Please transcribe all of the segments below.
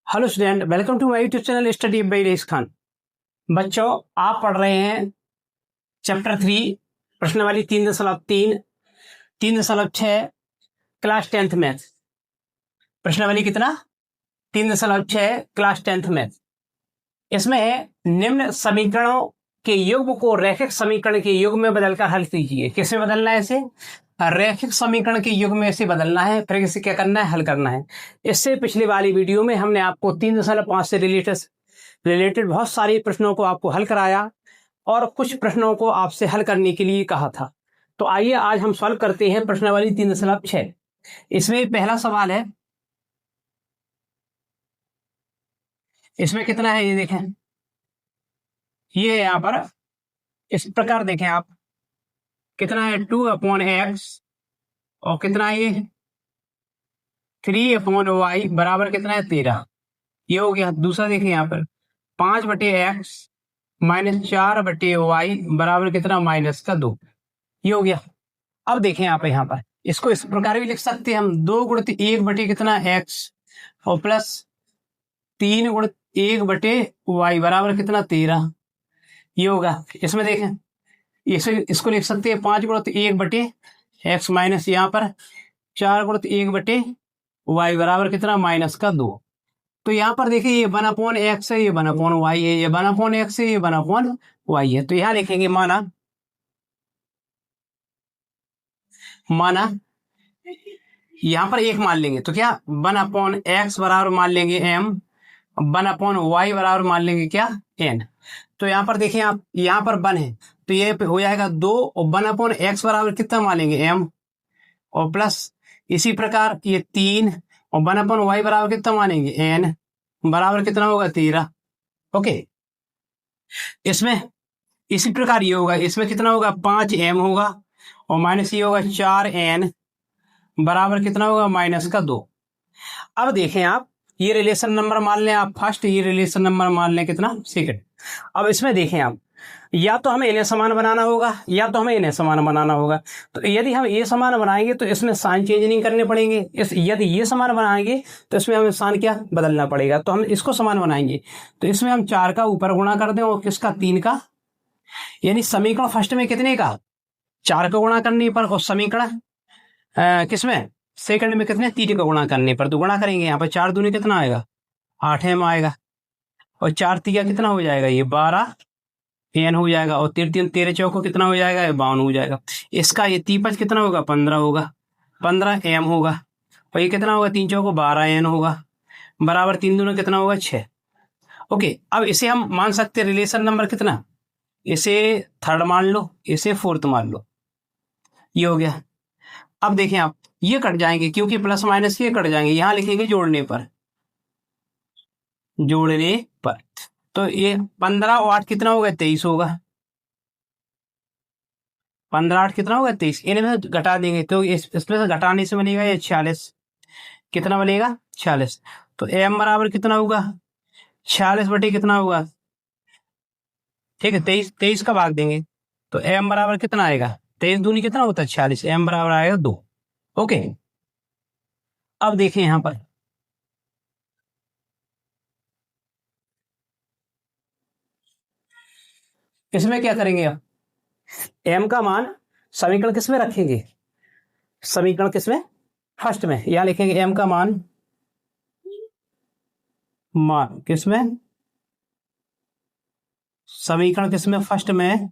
Hello student, welcome to my YouTube channel study by Rais Khan. बच्चों, आप पढ़ रहे हैं चैप्टर 3 प्रश्नावली 3.3 3.6 क्लास 10th मैथ। प्रश्नावली कितना? 3.6 क्लास 10th मैथ। इसमें निम्न समीकरणों के युग्म को रैखिक समीकरण के युग्म में बदलकर हल कीजिए। किसमें बदलना है इसे? रैखिक समीकरण के युग्म में इसे बदलना है, फिर इसे क्या करना है? हल करना है। इससे पिछली वाली वीडियो में हमने आपको 3.5 से रिलेटेड बहुत सारे प्रश्नों को आपको हल कराया और कुछ प्रश्नों को आपसे हल करने के लिए कहा था। तो आइए आज हम सॉल्व करते हैं प्रश्नावली 3.6। इसमें पहला सवाल है, इसमें कितना है ये देखें। ये है यहाँ पर इस प्रकार देखें आप, कितना है 2/x और कितना है ये 3/y बराबर कितना है 13। ये हो गया। दूसरा देखें यहाँ पर 5/x - 4/y बराबर कितना -2। ये हो गया। अब देखें आप यहाँ पर इसको इस प्रकार भी लिख सकते हैं हम, 2 गुणित 1 बटे कितना x और प्लस 3 गुणित 1 बटे y बराबर कितना 13। ये होगा। इसमें देखें इसको लिख सकते हैं 5 गुणित 1 बटे x माइनस यहाँ पर 4 गुणित 1 बटे y बराबर कितना -2। तो यहाँ पर देखिए ये 1/x है, ये 1/y है, ये 1/x है, ये 1/y है। तो यहाँ लिखेंगे माना यहाँ पर एक मान लेंगे तो क्या 1/x बराबर मान लेंगे m, 1/y बराबर मान लेंगे क्या n। तो यहाँ पर देखें आप, यहाँ पर 1 है तो ये हो जाएगा 2 और 1/x बराबर कितना मान लेंगे m और प्लस इसी प्रकार ये 3 और 1/y बराबर कितना मानेंगे n बराबर कितना होगा 13। ओके। इसमें इसी प्रकार ये होगा, इसमें कितना होगा 5m होगा और माइनस ये होगा 4n बराबर कितना होगा -2। अब देखें आप, ये रिलेशन नंबर मान लें आप फर्स्ट, ये रिलेशन नंबर मान लें कितना सेकंड। अब इसमें देखें आप, या तो हमें इन्हें समान बनाना होगा या तो हमें इन्हें समान बनाना होगा। तो यदि हम ये समान बनाएंगे तो इसमें साइन चेंज नहीं करने पड़ेंगे। यदि ये समान बनाएंगे तो इसमें हमें साइन क्या बदलना पड़ेगा। तो हम इसको समान बनाएंगे तो इसमें हम 4 का ऊपर गुणा कर दें और किसका 3 का, यानी समीकरण फर्स्ट में कितने का 4 का गुणा करने पर और समीकरण किसमें सेकंड में कितने 3 का गुणा करने पर। तो गुणा करेंगे यहाँ पर 4 दूनी कितना आएगा 8m आएगा और 4 3 कितना हो जाएगा ये 12n हो जाएगा और 3 13 चौको कितना हो जाएगा ये 52 हो जाएगा। इसका ये 3 कितना होगा 15 होगा, 15m होगा और ये कितना होगा 3 चौको 12n होगा बराबर 3 दूनी कितना होगा 6। ओके। अब इसे हम मान सकते हैं रिलेशन नंबर कितना, इसे थर्ड मान लो, इसे फोर्थ मान लो। ये हो गया। अब देखें आप, ये कट जाएंगे क्योंकि प्लस माइनस ये कट जाएंगे, यहां लिखेंगे जोड़ने पर तो ये 15 और 8 कितना होगा 23 होगा, 15 8 कितना होगा 23, इनमें घटा देंगे तो इसमें से घटाने से बनेगा ये 46। कितना बनेगा 46। तो m बराबर कितना होगा 46 बटे कितना होगा, ठीक है 23 का भाग देंगे तो m बराबर कितना आएगा 23 दूनी कितना होता है 46, m बराबर आएगा 2। ओके। अब देखें यहां पर इसमें क्या करेंगे, अब m का मान समीकरण किसमें रखेंगे, समीकरण किसमें फर्स्ट में। यहां लिखेंगे m का मान किसमें समीकरण किसमें फर्स्ट में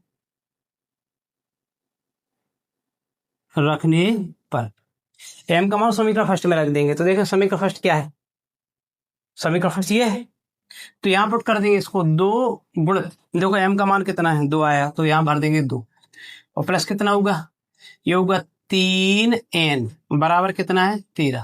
रखने पर m का मान समीकरण फर्स्ट में रख देंगे। तो देखो समीकरण फर्स्ट क्या है, समीकरण फर्स्ट ये है तो यहां पुट कर देंगे इसको 2 गुण, देखो m का मान कितना है 2 आया तो यहां भर देंगे 2 और प्लस कितना होगा ये होगा 3n बराबर कितना है 13।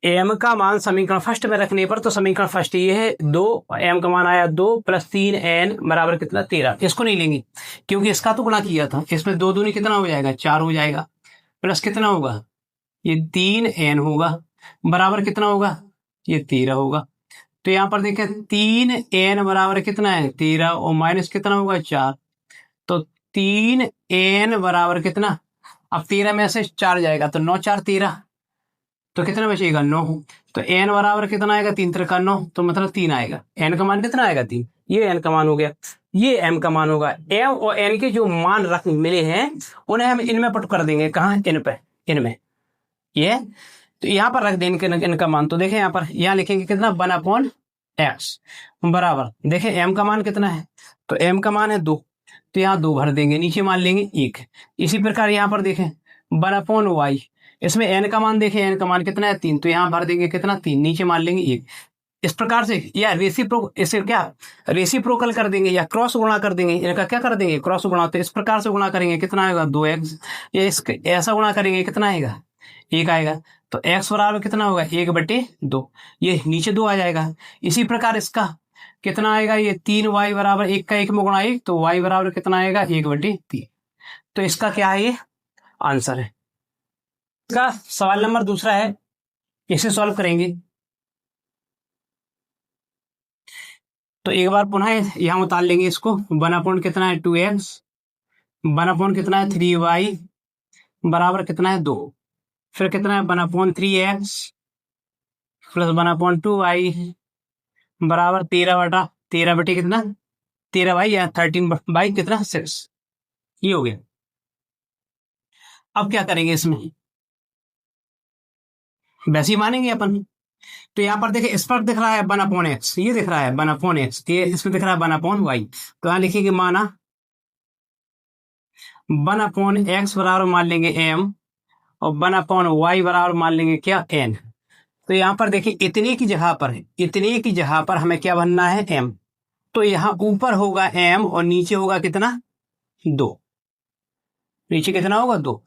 m का मान समीकरण फर्स्ट में रखने पर तो समीकरण फर्स्ट ये है 2, m का मान आया 2 प्लस 3n बराबर कितना 13। इसको नहीं लेंगे क्योंकि इसका तो गुणा किया था, इसमें 2 दूनी कितना हो जाएगा 4 हो जाएगा प्लस कितना होगा ये 3n होगा बराबर कितना होगा ये 13 होगा। तो यहाँ पर देखें 3n बराबर कितना है 13 और माइनस कितना होगा 4, तो 3n बराबर कितना, अब 13 में से 4 जाएगा तो 9 4 13, तो कितना बचेगा 9। तो n बराबर कितना आएगा 3 त्रिका 9, तो मतलब 3 आएगा। n का मान कितना आएगा 3, ये n का मान हो गया, ये m का मान होगा। m और n के जो मान रख मिले हैं उन्हें हम इनमें पुट कर देंगे, कहाँ, इन पे, इनमें, ये तो यहाँ पर रख देंगे इनका मान। तो देखें यहाँ पर, यहाँ लिखेंगे कितना 1/x बराबर, देखें m का मान कितना है, तो m का मान है 2, तो यहाँ 2 भर देंगे, नीचे मान लेंगे 1। इसी प्रकार यहाँ पर देखें 1/y, इसमें n का मान देखें, n का मान कितना है 3, तो यहाँ भर देंगे कितना 3, नीचे मान लेंगे 1। इस प्रकार से या इसे क्या रेसिप्रोकल कर देंगे या क्रॉस गुणा कर देंगे, इनका क्या कर देंगे क्रॉस गुणा। तो इस प्रकार से गुणा करेंगे कितना आएगा 2x, या ऐसा गुणा करेंगे कितना आएगा 1 आएगा। तो x बराबर कितना होगा 1/2, ये नीचे 2 आ जाएगा। इसी प्रकार इसका कितना आएगा, ये 3y बराबर 1 का 1 में गुणा 1, तो y बराबर कितना आएगा 1/3। तो इसका क्या है, ये आंसर है। इसका सवाल नंबर दूसरा है, इसे सॉल्व करेंगे। तो एक बार पुनः यहाँ उतार लेंगे इसको, 1/, कितना है 2x, 1/, कितना है 3y बराबर कितना है 2, फिर कितना है 1/3x प्लस 1/2y बराबर 13/13 कितना 13y या 13/, कितना 6, ये हो गया। अब क्या करेंगे इसमें, वैसे ही मानेंगे अपन। तो यहाँ पर देखिए, इस पर दिख रहा है 1/x, ये दिख रहा है 1/x, ये इसमें दिख रहा है 1/y, तो यहाँ लिखेंगे माना 1/x बराबर मान लेंगे m, और 1/y बराबर मान लेंगे क्या n। तो यहाँ पर देखिए इतने की जगह पर, इतने की जगह पर हमें क्या बनना है m, तो यहाँ ऊपर होगा m और नीचे होगा कितना 2, नीचे कितना होगा 2।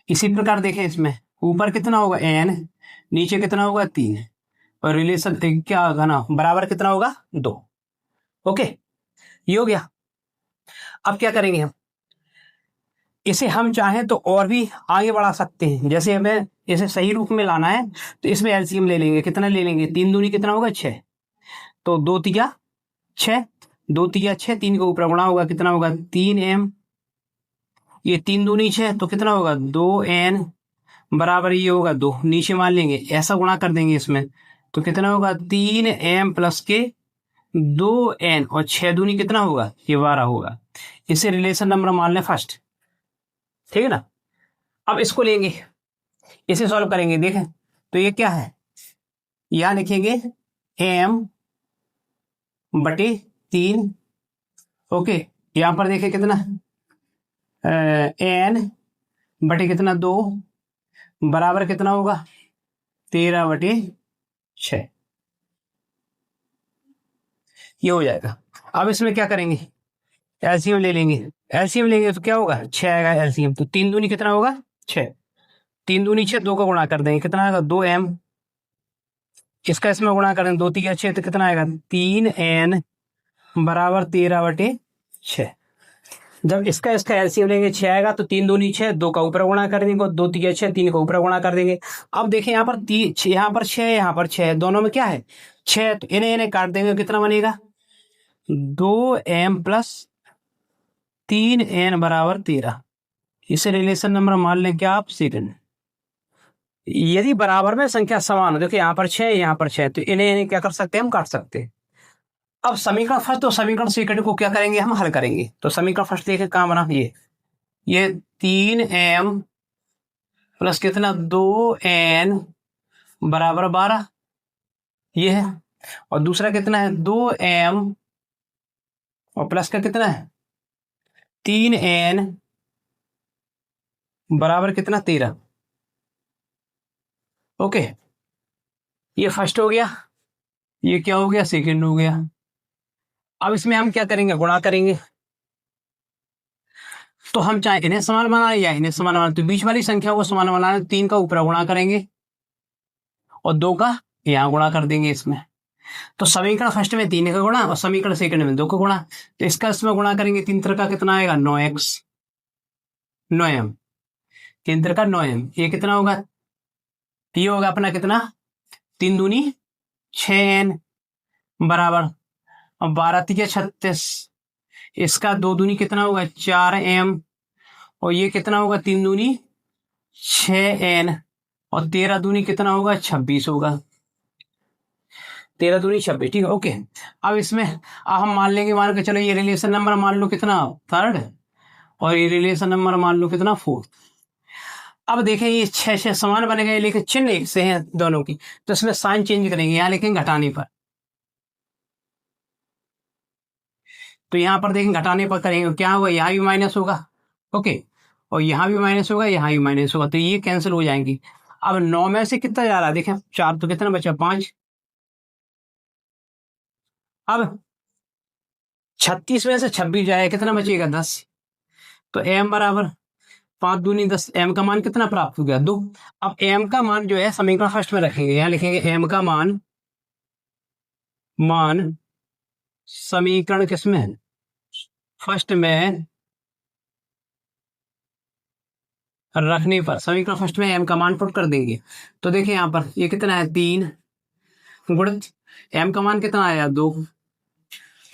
इसी प्रकार देखें इसमें ऊपर कितना होगा n, नीचे कितना होगा 3, और रिलेशन क्या होगा ना बराबर कितना होगा 2। ओके, ये हो गया। अब क्या करेंगे हम, इसे हम चाहें तो और भी आगे बढ़ा सकते हैं। जैसे हमें इसे सही रूप में लाना है तो इसमें एलसीएम ले लेंगे, कितना ले लेंगे 3 दूनी कितना होगा 6, तो 2 तिया 6, 2 तिया 6, 3 को ऊपर गुणा होगा कितना होगा 3m, ये 3 दूनी 6, तो कितना होगा 2n बराबर ये होगा 2, नीचे मान लेंगे, ऐसा गुणा कर देंगे इसमें, तो कितना होगा 3m प्लस के 2n, और 6 दूनी कितना होगा ये 12 होगा। इसे रिलेशन नंबर मान लें फर्स्ट, ठीक है ना। अब इसको लेंगे, इसे सॉल्व करेंगे, देखें तो ये क्या है, यहां लिखेंगे m/3, ओके, यहां पर देखें कितना n बटे कितना 2 बराबर कितना होगा 13/6, ये हो जाएगा। अब इसमें क्या करेंगे, एलसीएम ले लेंगे, एलसीएम लेंगे तो क्या होगा 6 आएगा एलसीएम, तो 3 दूनी कितना होगा 6, 3 दूनी 6, 2 का गुणा कर देंगे कितना आएगा 2m, इसका इसमें गुणा करें 2 3 6, तो कितना आएगा 3n बराबर 13/6। जब इसका एलसीएम लेंगे 6 आएगा, तो 3 दूनी 6, 2 का ऊपर गुणा कर देंगे, 2 3 6, 3 का ऊपर गुणा कर देंगे। अब देखें यहाँ पर 3, यहाँ पर 6, यहाँ पर 6, दोनों में क्या है 6, तो इन्हें काट देंगे, कितना बनेगा 2m प्लस 3n बराबर 13। इसे रिलेशन नंबर मान लें क्या आप सेकंड। यदि बराबर में संख्या समान हो, देखिए यहाँ पर 6, यहाँ पर 6, तो इन्हें क्या कर सकते हैं हम काट सकते हैं। अब समीकरण फर्स्ट और समीकरण सेकंड को क्या करेंगे हम हल करेंगे। तो समीकरण फर्स्ट देखें कहाँ बना, ये 3m प्लस कितना 2n बराबर 12, ये है, और दूसरा कितना है 2m और प्लस का कितना है 3n बराबर कितना 13। ओके, ये फर्स्ट हो गया, ये क्या हो गया सेकंड हो गया। अब इसमें हम क्या करेंगे गुणा करेंगे। तो हम चाहे इन्हें समान बनाए या इन्हें समान बनाए, तो बीच वाली संख्या को समान बनाना, 3 का ऊपर गुणा करेंगे और 2 का यहाँ गुणा कर देंगे इसमें। तो समीकरण फर्स्ट में 3 का गुणा और समीकरण सेकंड में 2 का गुणा, तो इसका इसमें गुणा करेंगे 3 का कितना आएगा 9x 9m, 3 का 9m, ये कितना होगा, ये होगा अपना कितना 3 दूनी 6n बराबर, और 12 3 36, इसका 2 दूनी कितना होगा 4m, और ये कितना होगा 3 दूनी 6n और 13 दूनी कितना होगा, 26 होगा। 13 दूनी 26, ठीक है, ओके। अब इसमें अब हम मान लेंगे, मान के चलो ये रिलेशन नंबर मान लो कितना, थर्ड, और ये रिलेशन नंबर मान लो कितना, फोर्थ। अब देखें ये छह छह समान बने गए, लेकिन चिन्ह एक से हैं दोनों की, तो इसमें साइन चेंज करेंगे, यहाँ लिखेंगे घटाने पर। तो यहाँ पर देखें घटाने पर करेंगे क्या होगा, यहाँ भी माइनस होगा, ओके, और यहाँ भी माइनस होगा, यहाँ भी माइनस होगा, तो ये कैंसिल हो जाएंगी। अब 9 में से कितना जा रहा है, देखें 4, तो कितना बचा, 5। अब 36 में से 26 जाएगा, कितना बचेगा, 10। तो एम बराबर 5 दूनी 10, एम का मान कितना प्राप्त हो गया, 2। अब एम का मान जो है समीकरण फर्स्ट में रखेंगे, यहाँ लिखेंगे एम का मान समीकरण किसमें, फर्स्ट में रखने पर, समीकरण फर्स्ट में एम का मान पुट कर देंगे। तो देखिए यहाँ पर ये कितना है, 3 गुणित एम का मान कितना आया, 2,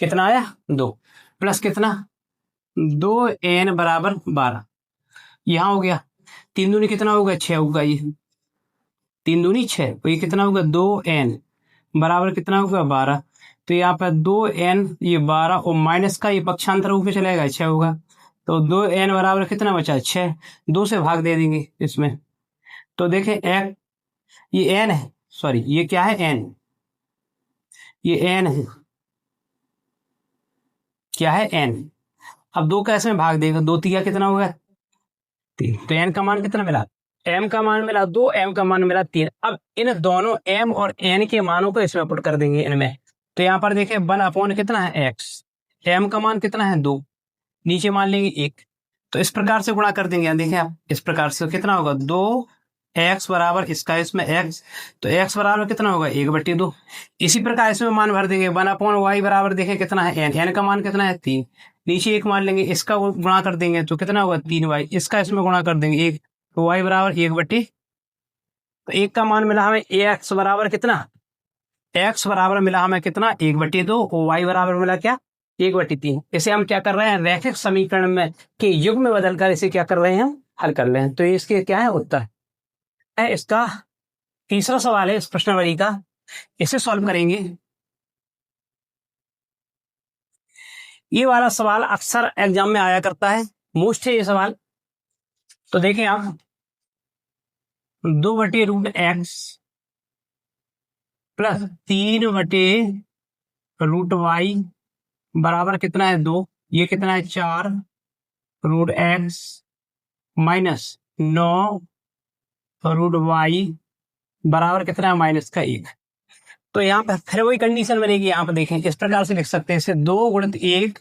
कितना आया, 2, प्लस कितना, 2n बराबर 12। यहाँ हो गया 3 दूनी कितना होगा, 6 होगा, ये 3 दूनी 6, तो ये कितना होगा, 2n बराबर कितना होगा, 12। तो यहाँ पर 2n, ये 12, और माइनस का ये पक्षांतर ऊपर चलेगा, 6 होगा। तो 2n बराबर कितना बचा, 6, 2 से भाग दे देंगे इसमें। तो देखें ये n है, सॉरी ये क्या है, n, ये n है, क्या है, n। अब 2 का इसमें भाग देगा, 2 तिया कितना होगा, 3। तो n का मान कितना मिला, m का मान मिला 2, m का मान मिला 3। अब इन दोनों m और n के मानों को इसमें पुट कर देंगे इनमें। तो यहाँ पर देखें 1 कितना है, x, m का मान कितना है, 2, नीचे मान लेंगे 1। तो इस प्रकार से गुणा कर देंगे, देखें आप इस प्रकार से कितना होगा, 2x बराबर इसका इसमें x, तो x बराबर कितना होगा, 1/2। इसी प्रकार इसमें मान भर देंगे, 1/y बराबर देखें कितना है, n का मान कितना है, 3, नीचे 1 मान लेंगे, इसका गुणा कर देंगे तो कितना होगा, 3y, इसका इसमें गुणा कर देंगे 1, तो y बराबर 1/, तो 1 का मान मिला हमें, x बराबर कितना, x बराबर मिला हमें कितना, 1/2, और y बराबर मिला क्या, 1/3। इसे हम क्या कर रहे हैं, रैखिक समीकरण में के युग में बदलकर इसे क्या कर रहे हैं, हम हल कर रहे हैं। तो इसके क्या है उत्तर है, इसका तीसरा सवाल है इस प्रश्नावली का, इसे सॉल्व करेंगे। ये वाला सवाल अक्सर एग्जाम में आया करता है, मोस्ट है ये सवाल। तो देखें आप, 2/√x प्लस 3/√y बराबर कितना है, 2, ये कितना है, 4√x माइनस 9√y बराबर कितना है, -1। तो यहाँ पर फिर वही कंडीशन बनेगी, यहाँ पर देखें इस प्रकार से लिख सकते हैं इसे, 2 गुणित 1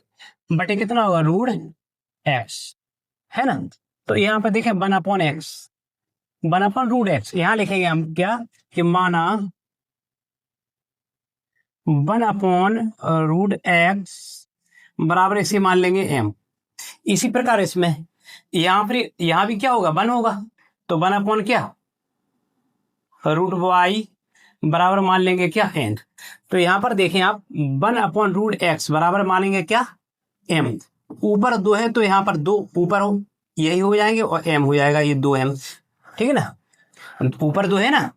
बटे कितना होगा, √x, है ना। तो यहाँ पर देखें 1/x, 1/√x, यहाँ लिखेंगे हम क्या, कि माना 1/√x बराबर इसे मान लेंगे m। इसी प्रकार इसमें यहाँ पर यहाँ भी क्या होगा, 1 होगा, तो 1 क्या, √y बराबर मान लेंगे क्या, n। तो यहाँ पर देखें आप, 1/√x बराबर मानेंगे क्या, m। ऊपर 2 है तो यहाँ पर 2 ऊपर हो, यही हो जाएंगे, और m हो जाएगा, ये 2m, ठीक है ना। ऊपर 2 है ना,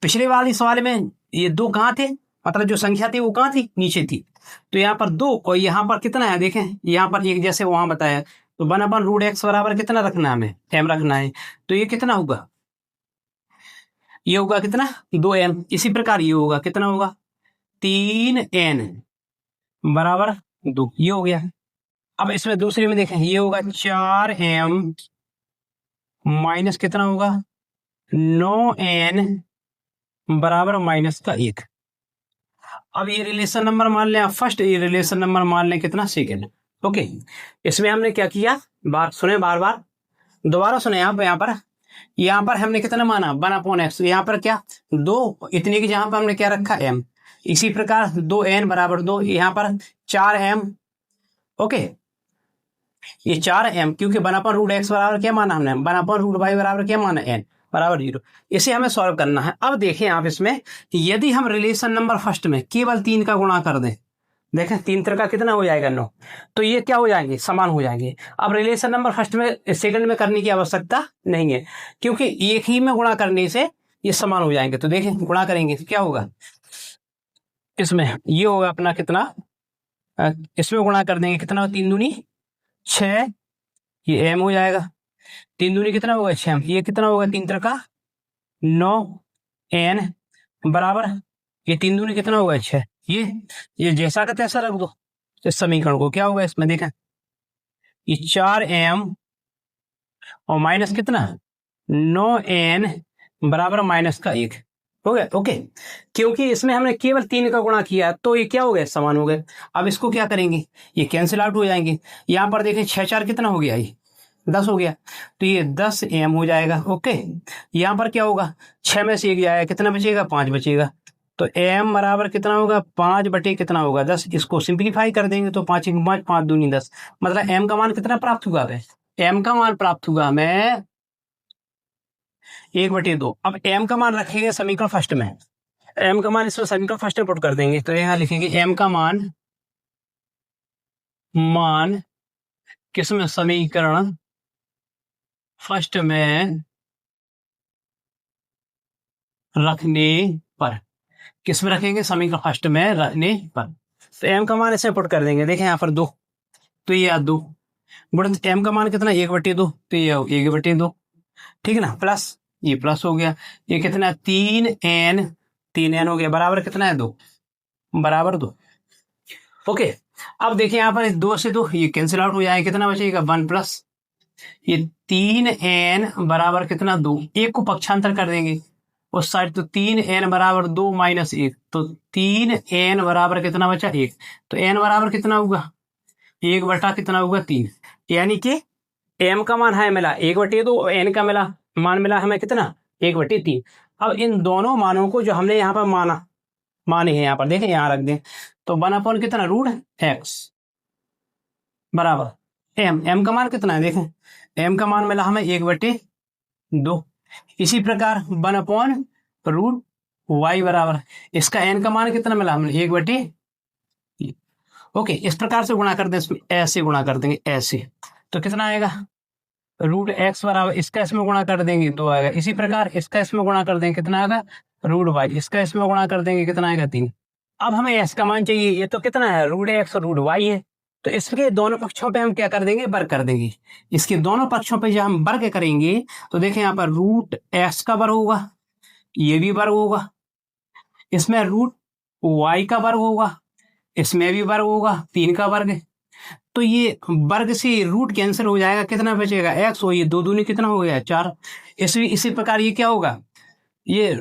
पिछले वाले सवाल में ये 2 कहाँ थे, मतलब जो संख्या थी वो कहाँ थी, नीचे थी। तो यहाँ पर 2, और यहाँ पर कितना है, देखें यहाँ पर एक जैसे वहां बताया, तो 1/√x बराबर कितना रखना है हमें, m रखना है। तो ये कितना होगा, ये होगा कितना, 2m। इसी प्रकार ये होगा कितना होगा, 3n बराबर 2, ये हो गया। अब इसमें दूसरे में देखें, ये होगा 4m माइनस कितना होगा, 9n बराबर -1। अब ये रिलेशन नंबर मान लें फर्स्ट, ये रिलेशन नंबर मान लें कितना, सेकेंड, ओके। इसमें हमने क्या किया, बार सुने, बार बार दोबारा सुने आप। यहाँ पर हमने कितना माना, 1/x, यहाँ पर क्या, 2, इतने की जहां पर हमने क्या रखा, m। इसी प्रकार 2n बराबर 2, यहाँ पर 4m, ओके, ये 4m, क्योंकि 1/√x बराबर क्या माना हमने, 1/√y बराबर क्या माना, n बराबर 0। इसे हमें सॉल्व करना है। अब देखें आप इसमें, यदि हम रिलेशन नंबर फर्स्ट में केवल 3 का गुणा कर दें, देखें 3 का कितना हो जाएगा, 9, तो ये क्या हो जाएंगे, समान हो जाएंगे। अब रिलेशन नंबर फर्स्ट में सेकंड में करने की आवश्यकता नहीं है, क्योंकि एक ही में गुणा करने से ये समान हो जाएंगे। तो देखें गुणा करेंगे तो क्या होगा, इसमें ये होगा अपना कितना, इसमें गुणा कर देंगे कितना, 3 दूनी 6, ये एम हो जाएगा। 3 दूनी कितना होगा 6, ये कितना होगा 3 त्रिका 9 एन बराबर, ये 3 दूनी कितना होगा 6, ये जैसा का तैसा रख दो इस समीकरण को। क्या होगा इसमें देखें, ये 4m और माइनस कितना 9n बराबर -1 हो गया। ओके, क्योंकि इसमें हमने केवल 3 का गुणा किया तो ये क्या हो गया, समान हो गए। अब इसको क्या करेंगे, ये कैंसिल आउट हो जाएंगे। यहाँ पर देखें 6 4 कितना हो गया, ये 10 हो गया, तो ये 10m हो जाएगा। ओके, यहाँ पर क्या होगा, 6 में से 1 जाएगा, कितना बचेगा 5 बचेगा। तो m बराबर कितना होगा 5 बटे कितना होगा 10। इसको सिंप्लीफाई कर देंगे तो 5 1 5 5 दूनी 10, मतलब m का मान कितना प्राप्त हुआ है, m का मान प्राप्त हुआ हमें 1/2। अब m का मान रखेंगे समीकरण फर्स्ट में, m का मान इसमें समीकरण फर्स्ट में पुट कर देंगे। तो यहाँ लिखेंगे m का मान किसमें, समीकरण फर्स्ट में रखने पर, किस में रखेंगे, समीकरण फर्स्ट में रखने पर। तो m का मान इसमें पुट कर देंगे। देखें यहाँ पर 2, तो ये 2 गुणन m का मान कितना 1/2, तो ये 1/2, ठीक है ना, प्लस ये प्लस हो गया, ये कितना 3n हो गया बराबर कितना है 2, बराबर 2। ओके, अब देखिए यहाँ पर 2 से 2 ये कैंसिल आउट हो जाएगा, कितना बचेगा 1 प्लस ये 3n बराबर कितना 2, एक को पक्षांतर कर देंगे उस साइड, तो 3n बराबर 2 -1, तो 3n बराबर कितना बचा 1, तो n बराबर कितना होगा 1 बटा कितना होगा 3, यानी कि m का मान है मिला 1/2 और n का मान मिला हमें कितना 1/3। अब इन दोनों मानों को जो हमने यहाँ पर माने हैं, यहाँ पर देखें यहाँ रख दें, तो 1/, कितना √x बराबर m का मान कितना है देखें, m का मान मिला हमें 1/2। इसी प्रकार 1/√y बराबर, इसका n का मान कितना मिला हमें 1/3। ओके, इस प्रकार से गुणा कर दें, इसमें ऐसे गुणा कर देंगे ऐसे, तो कितना आएगा √x बराबर, इसका इसमें गुणा कर देंगे 2 आएगा। इसी प्रकार इसका इसमें गुणा कर देंगे कितना आएगा √y, इसका इसमें गुणा कर देंगे कितना आएगा 3। अब हमें s का मान चाहिए, ये तो कितना है √x और √y है, तो इसके दोनों पक्षों पे हम क्या कर देंगे, वर्ग कर देंगे। इसके दोनों पक्षों पे जब हम वर्ग करेंगे तो देखें यहाँ पर √x का वर्ग होगा, ये भी वर्ग होगा, इसमें √y का वर्ग होगा, इसमें भी वर्ग होगा, 3 का वर्ग, तो ये वर्ग से रूट कैंसिल हो जाएगा, कितना बचेगा x, और ये 2 दूनी कितना हो गया 4। इसी प्रकार ये क्या होगा, ये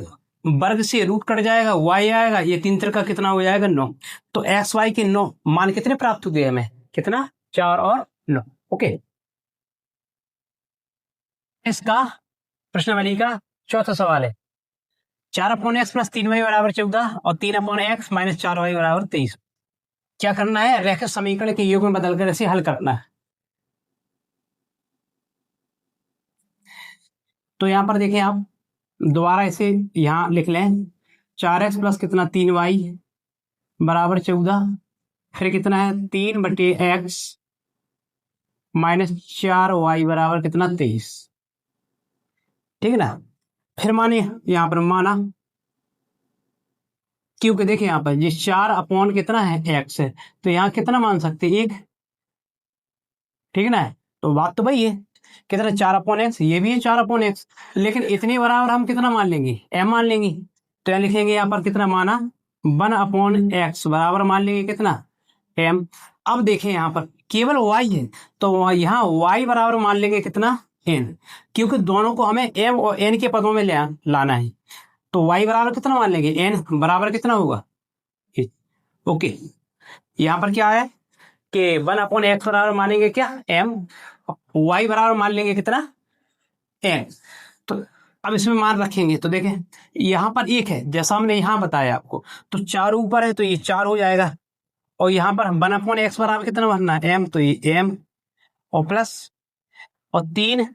वर्ग से रूट कट जाएगा, y आएगा, ये 3 त्रिका कितना हो जाएगा 9। तो x y के 9 मान कितने प्राप्त हुए हमें, कितना 4 और 9। ओके, इसका प्रश्नावली का चौथा सवाल है, 4/x + 3y = 14 और 3/x - 4y = 23। क्या करना है, रेखिक समीकरण के योग में बदलकर इसे हल करना है। तो यहां पर देखें आप दोबारा इसे यहां लिख लें, 4x + कितना 3y = 14, फिर कितना है 3/x - 4y = कितना 23, ठीक है ना। फिर माने यहां पर माना, क्योंकि देखिए यहाँ पर ये 4 कितना है x है, तो यहाँ कितना मान सकते 1, ठीक है ना। तो बात तो भाई है कितना 4/x, ये भी है 4/x, लेकिन इतने बराबर हम कितना मान लेंगे m मान लेंगे। तो यहाँ लिखेंगे यहाँ पर कितना माना 1/x बराबर मान लेंगे कितना m। अब देखें यहाँ पर केवल y है, तो यहाँ y बराबर मान लेंगे कितना n, क्योंकि दोनों को हमें m और n के पदों में लाना है। तो y बराबर कितना मान लेंगे n बराबर कितना होगा, ओके। यहाँ पर क्या है कि 1/x बराबर मानेंगे क्या m, y बराबर मान लेंगे कितना n। तो अब इसमें मान रखेंगे तो देखें यहाँ पर 1 है, जैसा हमने यहाँ बताया आपको, तो 4 ऊपर है तो ये 4 हो जाएगा, और यहाँ पर 1/x बराबर कितना भरना है m, तो ये m और प्लस और 3,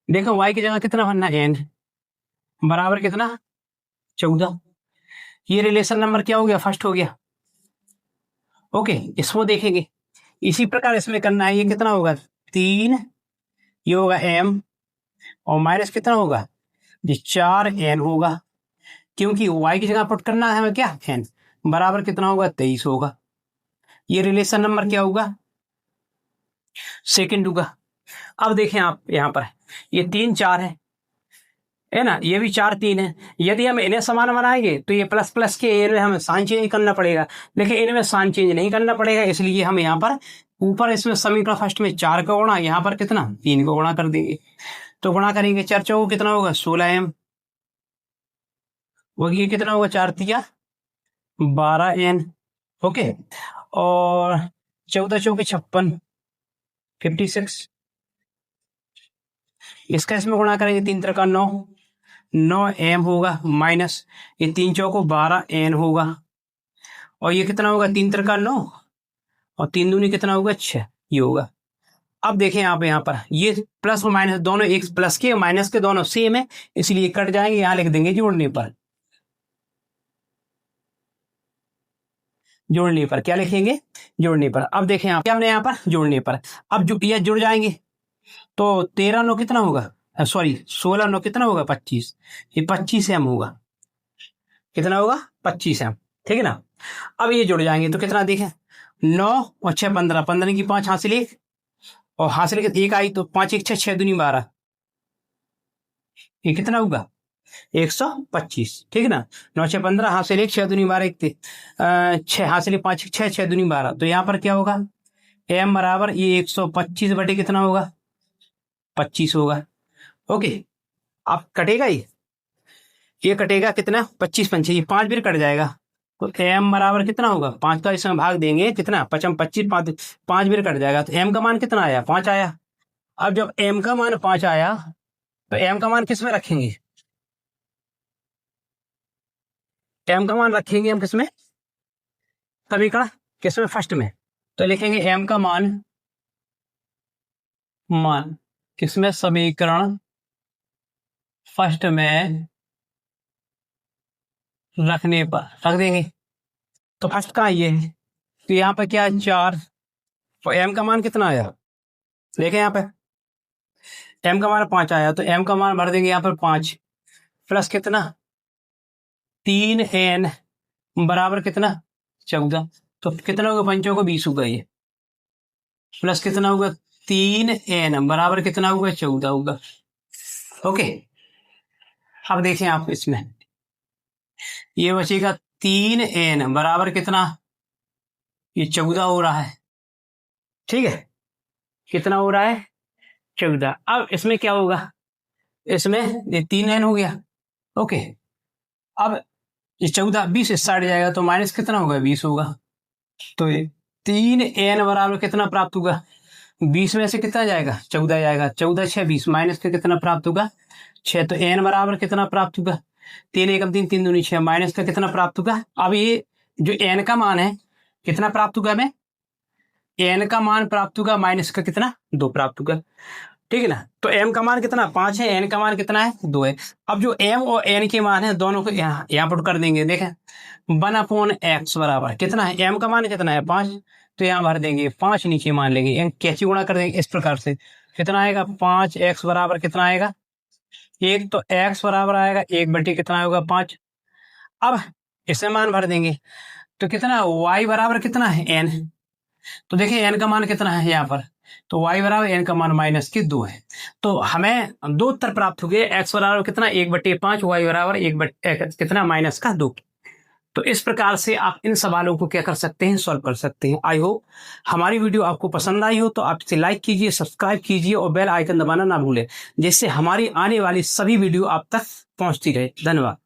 देखो y की जगह कितना भरना है n बराबर कितना 14। ये रिलेशन नंबर क्या हो गया, फर्स्ट हो गया। ओके, इसको देखेंगे इसी प्रकार इसमें करना है, ये कितना होगा 3, ये होगा m और माइनस कितना होगा ये 4n होगा, क्योंकि y की जगह पुट करना है हमें क्या, n बराबर कितना होगा, 23 होगा। ये रिलेशन नंबर क्या होगा, सेकंड होगा। अब देखें आप यहाँ पर ये 3 4 है ना, ये भी 4 3 है। यदि हम इन्हें समान बनाएंगे तो ये प्लस प्लस के इनमें हमें साइन चेंज करना पड़ेगा, लेकिन इनमें साइन चेंज नहीं करना पड़ेगा, इसलिए हम यहाँ पर ऊपर इसमें समीकरण फर्स्ट में 4 का गुणा, यहाँ पर कितना 3 का गुणा कर देंगे। तो गुणा करेंगे 4 चौको कितना होगा 16m, वो ये कितना होगा 4 तिया 12n। ओके, और 14 चौके 56 56, इसका इसमें गुणा करेंगे 3 3 का 9m होगा, माइनस ये 3 चौको 12n होगा, और ये कितना होगा 3 3 का 9 और 3 दूनी कितना होगा 6, ये होगा। अब देखें आप यहाँ पर ये प्लस और माइनस दोनों एक प्लस के माइनस के दोनों सेम है, इसलिए कट जाएंगे, यहाँ लिख देंगे जोड़ने पर। जोड़ने पर क्या लिखेंगे, जोड़ने पर। अब देखें आप क्या हमने यहाँ पर जोड़ने पर, अब जो ये जुड़ जाएंगे तो 13 9 कितना होगा, सॉरी 16 9 कितना होगा 25, ये 25m होगा, कितना होगा 25m, ठीक है ना। अब ये जुड़ जाएंगे तो कितना देखें 9 और 6 15, 15 की 5 हासिल 1 और हासिल के 1 आई तो 5 1 6 6 दूनी 12, ये कितना होगा 125, ठीक है ना। 9 6 15 हासिल 1 6 दूनी 12 1 6 हासिल 5 6 6 दूनी 12, तो यहाँ पर क्या होगा m बराबर ये 125 बटे कितना होगा 25 होगा। ओके, अब कटेगा ये कटेगा कितना 25 पंचे ये 5 भी कट जाएगा, तो m बराबर कितना होगा 5 का इसमें भाग देंगे कितना 5 25 5 भी कट जाएगा, तो m का मान कितना आया 5 आया। अब जब m का मान 5 आया तो m का मान किस में रखेंगे, m का मान रखेंगे हम किसमें, समीकरण किसमें फर्स्ट में, तो लिखेंगे m का मान किसमें समीकरण फर्स्ट में रखने पर रख देंगे। तो फर्स्ट का ये है, तो यहाँ पर क्या है 4, तो m का मान कितना आया, देखें यहाँ पे m का मान 5 आया, तो m का मान भर देंगे यहाँ पर 5 प्लस कितना 3n बराबर कितना 14, तो कितना होगा 5 को 20 होगा, ये प्लस कितना होगा 3n बराबर कितना होगा 14 होगा। ओके, अब देखें आप इसमें ये बचेगा 3n बराबर कितना, ये 14 हो रहा है, ठीक है, कितना हो रहा है 14। अब इसमें क्या होगा, इसमें ये 3n हो गया। ओके, अब ये 14 20 इससे हट जाएगा तो माइनस कितना होगा 20 होगा, तो ये 3n बराबर कितना प्राप्त होगा 20 में से कितना जाएगा 14 जाएगा, 14 6 20 माइनस का कितना प्राप्त होगा 6, तो n बराबर कितना प्राप्त होगा 3 1 3 3 दूनी 6 माइनस का कितना प्राप्त होगा। अब ये जो n का मान है कितना प्राप्त होगा हमें, n का मान प्राप्त होगा माइनस का कितना 2 प्राप्त होगा, ठीक है ना। तो m का मान कितना 5 है, n का मान कितना है 2 है। अब जो m और n के मान है दोनों को यहाँ पुट कर देंगे, देखें 1/x बराबर कितना है, m का मान कितना है 5, तो यहाँ भर देंगे 5 नीचे मान लेंगे, कैसे गुणा कर देंगे इस प्रकार से, कितना आएगा 5x बराबर कितना आएगा 1, तो x बराबर आएगा 1 बटे कितना होगा 5। अब इसे मान भर देंगे तो कितना y बराबर कितना है n, तो देखिए n का मान कितना है यहाँ पर, तो y बराबर n का मान -2 है, तो हमें 2 उत्तर प्राप्त हो गए, x बराबर कितना 1/5, y बराबर 1 कितना -2। तो इस प्रकार से आप इन सवालों को क्या कर सकते हैं, सॉल्व कर सकते हैं। आई होप हमारी वीडियो आपको पसंद आई हो, तो आप इसे लाइक कीजिए, सब्सक्राइब कीजिए और बेल आइकन दबाना ना भूलें, जिससे हमारी आने वाली सभी वीडियो आप तक पहुंचती रहे। धन्यवाद।